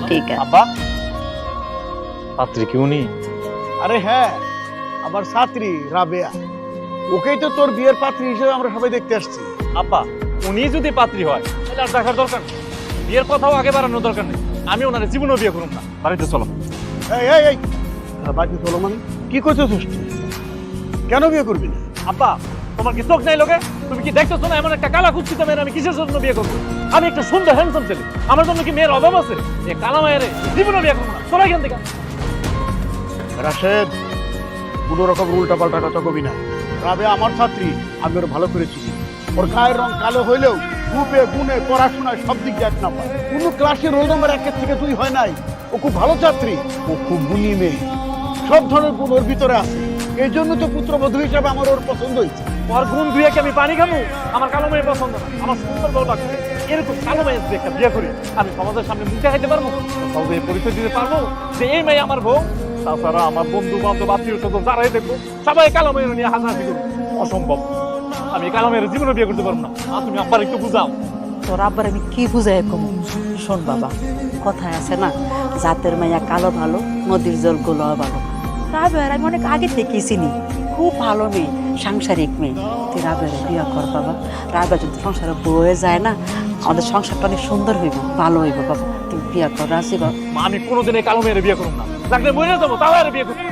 ঠিক আছে। আব্বা পাত্রী কি উনি? আরে হ্যাঁ, আমার ছাত্রী রাবেয়া, ওকেই তো তোর বিয়ের পাত্রী হিসেবে আমরা সবাই দেখতে আসছি। আব্বা উনি যদি পাত্রী হয় তাহলে আর দেখার দরকার নেই, বিয়ের কথাও আগে বাড়ানোর দরকার নেই। আমি ওনার জীবনেও বিয়ে করুন না। বাড়িতে চলো। এই এই এই বাকি চলো মানে কি করতেছিস তুই? কেন বিয়ে করবি না? আব্বা তোমার কি চোখ নাই লোকে? তুমি কি দেখতেছো না এমন একটা কালা কুচ্ছিত মেয়ের আমি কিসের জন্য বিয়ে করবো? আমি একটা সুন্দর হ্যান্ডসাম ছেলে, আমার জন্য কি মেয়ের অভাব আছে? এই কালা মায়ের জীবনে বিয়ে করবো না। তোরা এখান থেকে। রাশেদ, কোনো রকম উল্টা পাল্টা কথা কবি না। রাবেয়া আমার ছাত্রী, আমি ওর ভালো করে চিনি। ওর গায়ের রং কালো হইলেও রূপে গুণে পড়াশোনায় সব দিক দিয়ে এক নাম্বার। কোনো ক্লাসে রোল নম্বর 1 থেকে 2 হয় নাই। ও খুব ভালো ছাত্রী, ও খুব গুণী মেয়ে, সব ধরনের গুণ ওর ভিতরে আছে। এই জন্য তো পুত্রবধূ হিসাবে আমার ওর পছন্দ হয়েছে। ওর গুণ ধুয়ে কি আমি পানি খাবো? আমার কালো মেয়ে পছন্দ না, আমার সুন্দর বউ লাগবে। এরকম কালো মেয়ে যদি একটা বিয়ে করি, আমি সমাজের সামনে মুখ দেখাইতে পারবো? সমাজে পরিচয় দিতে পারবো যে এই মেয়ে আমার বউ? তাছাড়া আমার বন্ধু বান্ধব আত্মীয় স্বজন যারাই দেখবো সবাই কালো মেয়ের নিয়ে হাসাহাসি করবো। অসম্ভব, আমি কালো মেয়ের জীবনে বিয়ে করতে পারবো না। তুমি আব্বার একটু বুঝাও। তোর আব্বার আমি কি বুঝাই কম? শোন বাবা, কথায় আছে না, জাতের মাইয়া কালো ভালো, নদীর জল গোলা ভালো। রাবেয়ার আমি অনেক আগে থেকেই চিনি, খুব ভালো মেয়ে, সাংসারিক মেয়ে। তুই রাবেয়ার বিয়ে কর বাবা। রাবেয়া যদি সংসারে বয়ে যায় না, আমাদের সংসারটা অনেক সুন্দর হইব, ভালো হইব বাবা। তুই বিয়ে কর, রাজি বাবা। আমি কোনোদিন এই কালো মেয়ের বিয়ে করবো না। লাগলে মরে যাবো, তাও আর বিয়ে করবো।